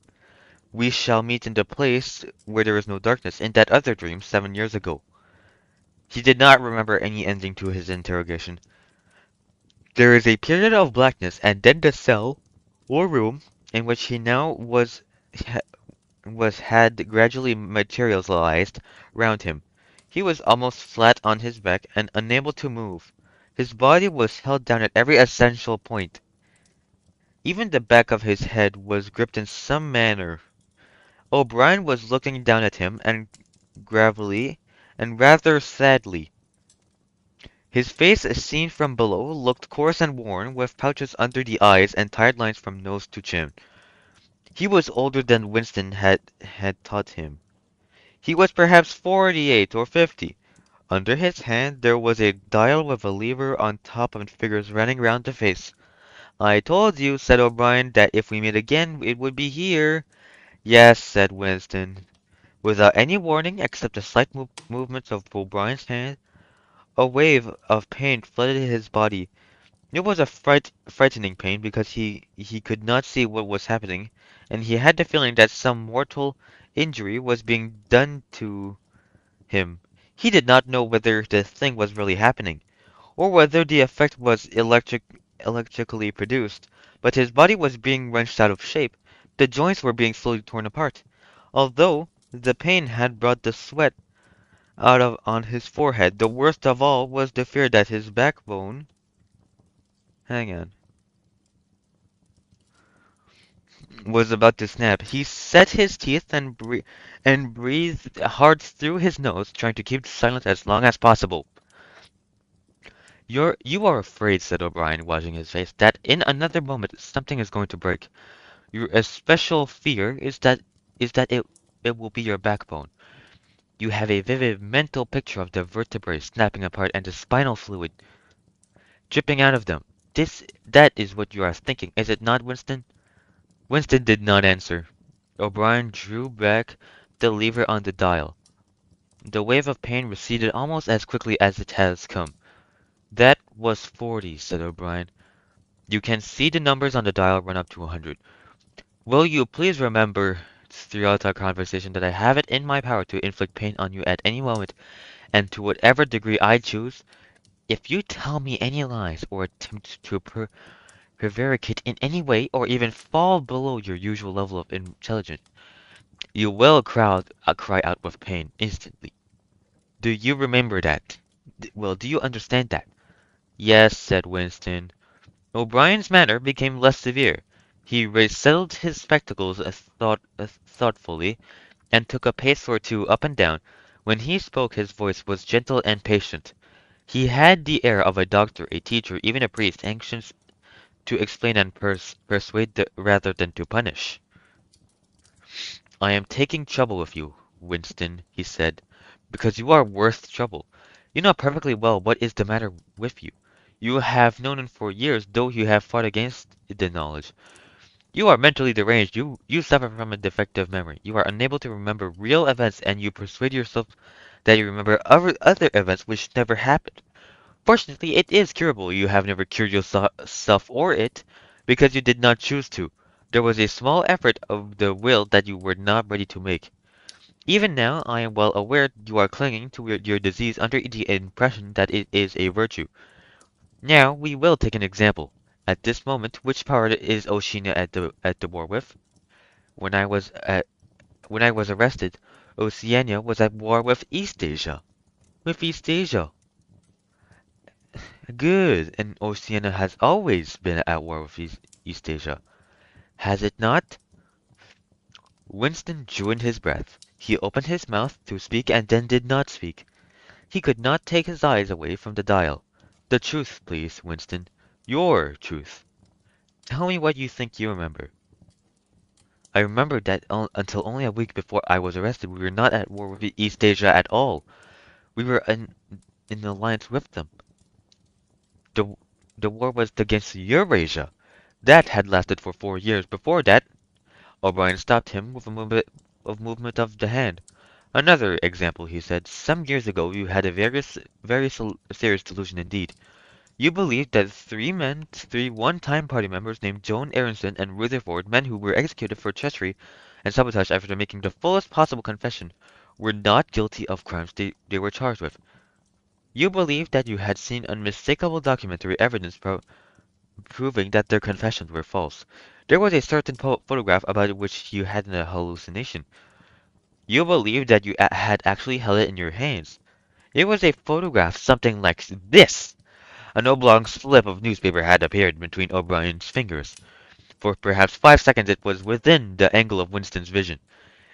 "We shall meet in the place where there is no darkness," in that other dream 7 years ago. He did not remember any ending to his interrogation. There is a period of blackness, and then the cell, or room, in which he now was had gradually materialized round him. He was almost flat on his back and unable to move. His body was held down at every essential point. Even the back of his head was gripped in some manner. O'Brien was looking down at him, and gravely, and rather sadly. His face, as seen from below, looked coarse and worn, with pouches under the eyes and tired lines from nose to chin. He was older than Winston had taught him. He was perhaps 48 or 50. Under his hand there was a dial with a lever on top and figures running round the face. "I told you," said O'Brien, "that if we meet again it would be here." "Yes," said Winston. Without any warning except the slight movements of O'Brien's hand, a wave of pain flooded his body. It was a frightening pain because he could not see what was happening, and he had the feeling that some mortal injury was being done to him. He did not know whether the thing was really happening, or whether the effect was electrically produced, but his body was being wrenched out of shape. The joints were being slowly torn apart. Although the pain had brought the sweat out of on his forehead, the worst of all was the fear that his backbone, hang on, was about to snap. He set his teeth and breathed hard through his nose, trying to keep silent as long as possible. You are afraid," said O'Brien, watching his face, "that in another moment something is going to break. Your especial fear is that it will be your backbone. You have a vivid mental picture of the vertebrae snapping apart and the spinal fluid dripping out of them. That is what you are thinking, is it not, Winston?" Winston did not answer. O'Brien drew back the lever on the dial. The wave of pain receded almost as quickly as it has come. "That was 40," said O'Brien. "You can see the numbers on the dial run up to 100. Will you please remember throughout our conversation that I have it in my power to inflict pain on you at any moment, and to whatever degree I choose? If you tell me any lies, or attempt to prevaricate in any way, or even fall below your usual level of intelligence, you will cry out with pain instantly. Do you remember that? Do you understand that?" "Yes," said Winston. O'Brien's manner became less severe. He resettled his spectacles thoughtfully, and took a pace or two up and down. When he spoke his voice was gentle and patient. He had the air of a doctor, a teacher, even a priest, anxious to explain and persuade rather than to punish. "I am taking trouble with you, Winston," he said, "because you are worth trouble. You know perfectly well what is the matter with you. You have known it for years, though you have fought against the knowledge. You are mentally deranged. You suffer from a defective memory. You are unable to remember real events, and you persuade yourself that you remember other events which never happened. Fortunately, it is curable. You have never cured yourself or it, because you did not choose to. There was a small effort of the will that you were not ready to make. Even now, I am well aware you are clinging to your disease under the impression that it is a virtue. Now, we will take an example. At this moment, which power is Oceania at the war with? When I was at when I was arrested, Oceania was at war with East Asia. With East Asia. Good. And Oceania has always been at war with East Asia. Has it not? Winston drew in his breath. He opened his mouth to speak and then did not speak. He could not take his eyes away from the dial. "The truth, please, Winston. Your truth. Tell me what you think you remember." "I remember that until only a week before I was arrested, we were not at war with East Asia at all. We were in alliance with them. The, the war was against Eurasia. That had lasted for 4 years. Before that—" O'Brien stopped him with a movement of the hand. "Another example," he said. "Some years ago you had a very serious delusion indeed. You believe that three one-time party members named Joan Aronson and Rutherford, men who were executed for treachery and sabotage after making the fullest possible confession, were not guilty of crimes they were charged with. You believe that you had seen unmistakable documentary evidence proving that their confessions were false. There was a certain photograph about which you had a hallucination. You believe that you had actually held it in your hands. It was a photograph something like this. An oblong slip of newspaper had appeared between O'Brien's fingers. For perhaps 5 seconds it was within the angle of Winston's vision.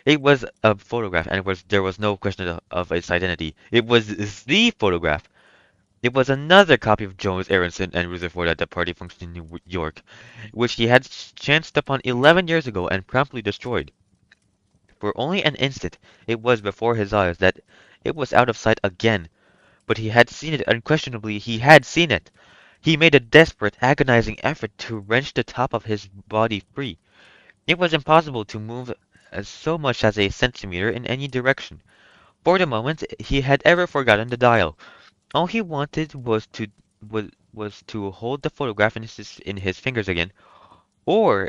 It was a photograph, and there was no question of its identity. It was the photograph. It was another copy of Jones, Aronson, and Rutherford at the party function in New York, which he had chanced upon 11 years ago and promptly destroyed. For only an instant it was before his eyes that it was out of sight again, but he had seen it, unquestionably he had seen it. He made a desperate, agonizing effort to wrench the top of his body free. It was impossible to move so much as a centimeter in any direction. For the moment he had ever forgotten the dial. All he wanted was to hold the photograph in his fingers again, or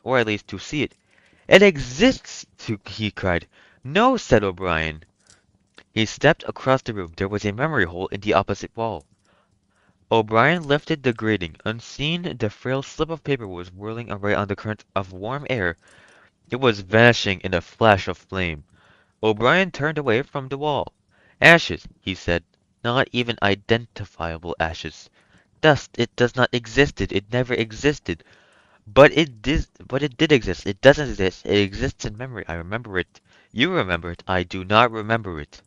or at least to see it. It exists! He cried. No, said O'Brien. He stepped across the room. There was a memory hole in the opposite wall. O'Brien lifted the grating. Unseen, the frail slip of paper was whirling away on the current of warm air. It was vanishing in a flash of flame. O'Brien turned away from the wall. Ashes, he said. Not even identifiable ashes. Dust. It does not exist. It never existed. But it did exist. It doesn't exist. It exists in memory. I remember it. You remember it. I do not remember it,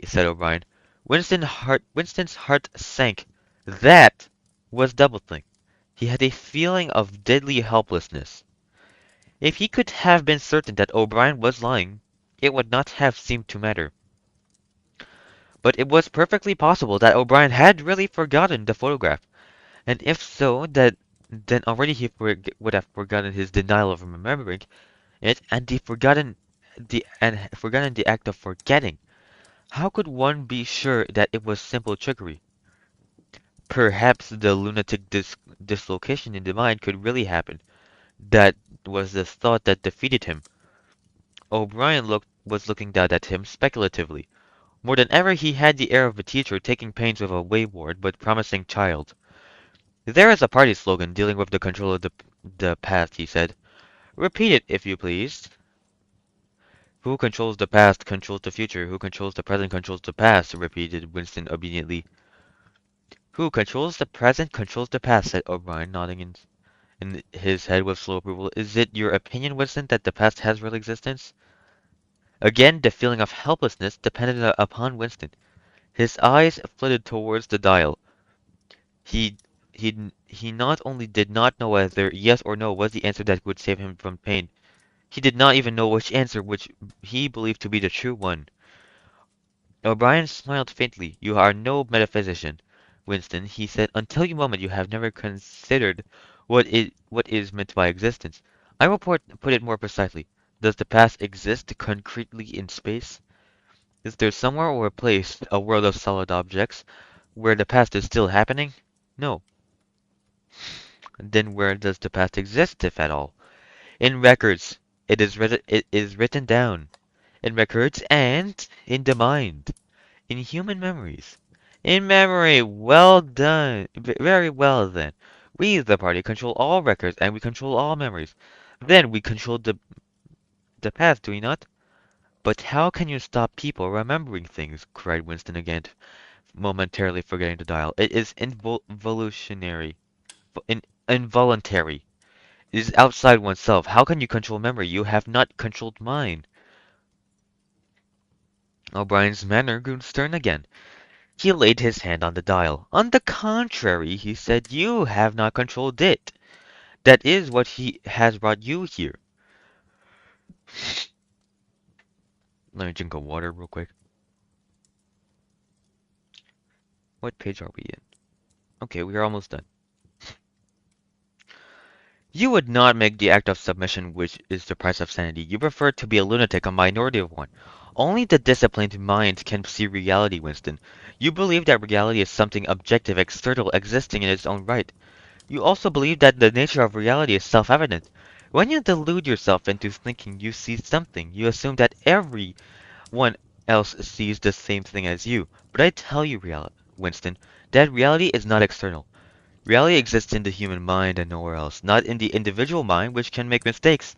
said O'Brien. Winston's heart sank. That was Doublethink. He had a feeling of deadly helplessness. If he could have been certain that O'Brien was lying, it would not have seemed to matter. But it was perfectly possible that O'Brien had really forgotten the photograph, and if so, then already he would have forgotten his denial of remembering it, and forgotten the act of forgetting. How could one be sure that it was simple trickery? Perhaps the lunatic dislocation in the mind could really happen. That was the thought that defeated him. O'Brien was looking down at him speculatively. More than ever he had the air of a teacher taking pains with a wayward but promising child. There is a party slogan dealing with the control of the past, he said. Repeat it, if you please. Who controls the past controls the future. Who controls the present controls the past, repeated Winston obediently. Who controls the present controls the past, said O'Brien, nodding in his head with slow approval. Is it your opinion, Winston, that the past has real existence? Again, the feeling of helplessness depended upon Winston. His eyes flitted towards the dial. He he not only did not know whether yes or no was the answer that would save him from pain, he did not even know which he believed to be the true one. O'Brien smiled faintly. You are no metaphysician, Winston, he said. Until you moment you have never considered what is meant by existence. I will put it more precisely. Does the past exist concretely in space? Is there somewhere or a place, a world of solid objects, where the past is still happening? No. Then where does the past exist, if at all? In records. It is written down. In records and in the mind. In human memories. In memory. Well done. Very well then. We, the party, control all records and we control all memories. Then we control the past, do we not? But how can you stop people remembering things? Cried Winston again, momentarily forgetting the dial. It is involuntary. It is outside oneself. How can you control memory? You have not controlled mine. O'Brien's manner grew stern again. He laid his hand on the dial. On the contrary, he said, you have not controlled it. That is what he has brought you here. Let me drink of water real quick. What page are we in? Okay, we are almost done. You would not make the act of submission which is the price of sanity. You prefer to be a lunatic, a minority of one. Only the disciplined mind can see reality, Winston. You believe that reality is something objective, external, existing in its own right. You also believe that the nature of reality is self-evident. When you delude yourself into thinking you see something, you assume that everyone else sees the same thing as you. But I tell you, Winston, that reality is not external. Reality exists in the human mind and nowhere else, not in the individual mind, which can make mistakes,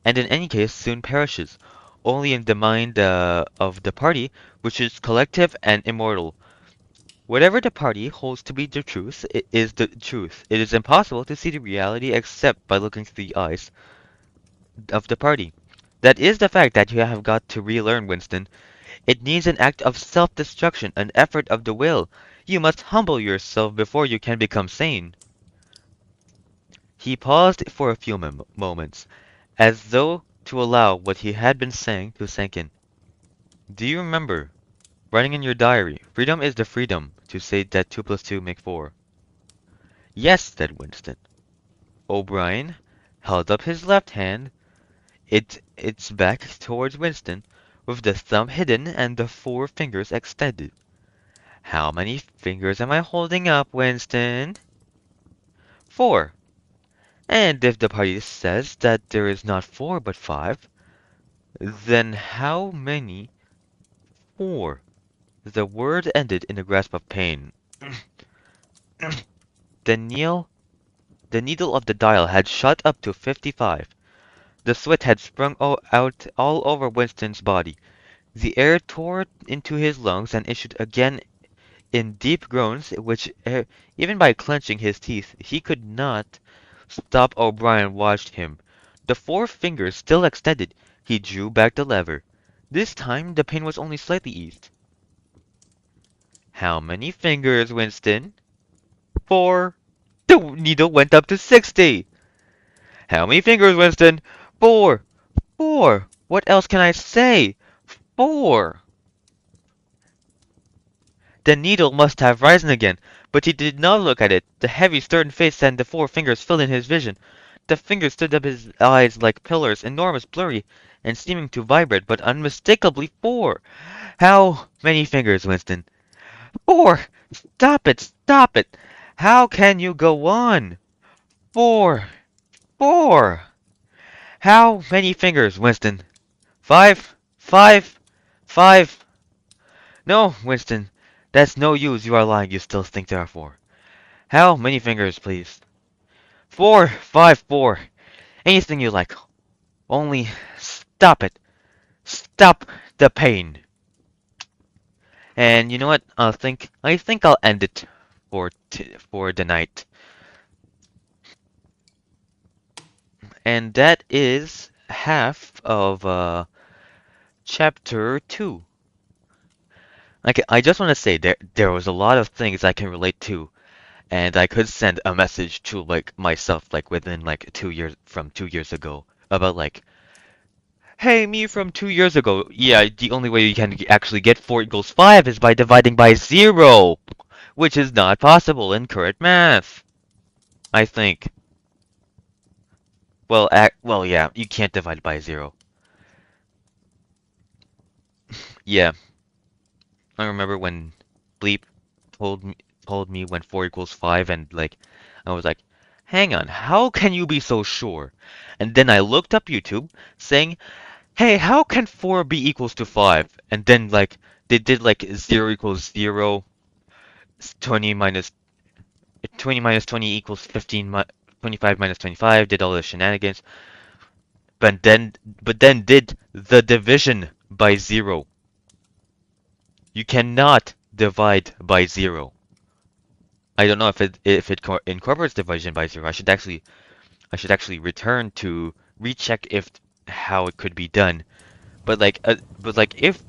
and in any case soon perishes. Only in the mind of the party, which is collective and immortal. Whatever the party holds to be the truth, it is the truth. It is impossible to see the reality except by looking through the eyes of the party. That is the fact that you have got to relearn, Winston. It needs an act of self-destruction, an effort of the will. You must humble yourself before you can become sane. He paused for a few moments, as though to allow what he had been saying to sink in. Do you remember writing in your diary, freedom is the freedom to say that 2 plus 2 make 4? Yes, said Winston. O'Brien held up his left hand, its back towards Winston, with the thumb hidden and the 4 fingers extended. How many fingers am I holding up, Winston? 4. And if the party says that there is not 4 but 5, then how many 4? The word ended in a grasp of pain. The needle, the needle of the dial had shot up to 55. The sweat had sprung out all over Winston's body. The air tore into his lungs and issued again in deep groans, which, even by clenching his teeth, he could not stop. O'Brien watched him. The 4 fingers still extended, he drew back the lever. This time, the pain was only slightly eased. How many fingers, Winston? 4. The needle went up to 60. How many fingers, Winston? 4. 4. What else can I say? 4. The needle must have risen again, but he did not look at it. The heavy, stern face and the 4 fingers filled in his vision. The fingers stood up his eyes like pillars, enormous, blurry, and seeming to vibrate, but unmistakably 4. How many fingers, Winston? 4. Stop it! Stop it! How can you go on? 4. 4. How many fingers, Winston? 5. 5. 5. No, Winston. That's no use. You are lying. You still think there are 4. How many fingers, please? 4. 5. 4. Anything you like. Only stop it. Stop the pain. And you know what? I think I'll end it for the night. And that is half of chapter 2. Like, I just want to say there was a lot of things I can relate to, and I could send a message to like myself like within like 2 years from 2 years ago about like, hey, me from 2 years ago. Yeah, the only way you can actually get 4 equals 5 is by dividing by 0, which is not possible in current math. I think. Well, yeah, you can't divide by 0. Yeah, I remember when Bleep told me told me when 4 equals 5 and like I was like, hang on, how can you be so sure? And then I looked up YouTube saying, hey, how can 4 be equals to 5? And then like they did like 0 equals 0, 20 minus 20 minus 20 equals 15 25 minus 25, did all the shenanigans, but then did the division by 0. You cannot divide by 0. I don't know if it incorporates division by 0. I should actually return to recheck if how it could be done. But like if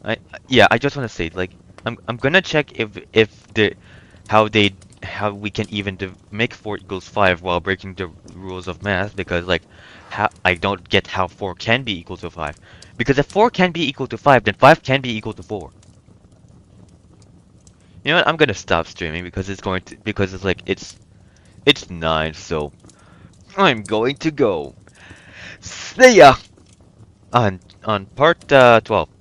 I yeah, I just want to say like I'm gonna check if the how they how we can even make 4 equals 5 while breaking the rules of math, because like how I don't get how 4 can be equal to 5. Because if 4 can be equal to 5, then 5 can be equal to 4. You know what? I'm gonna stop streaming because it's like it's 9, so I'm going to go. See ya on on part 12.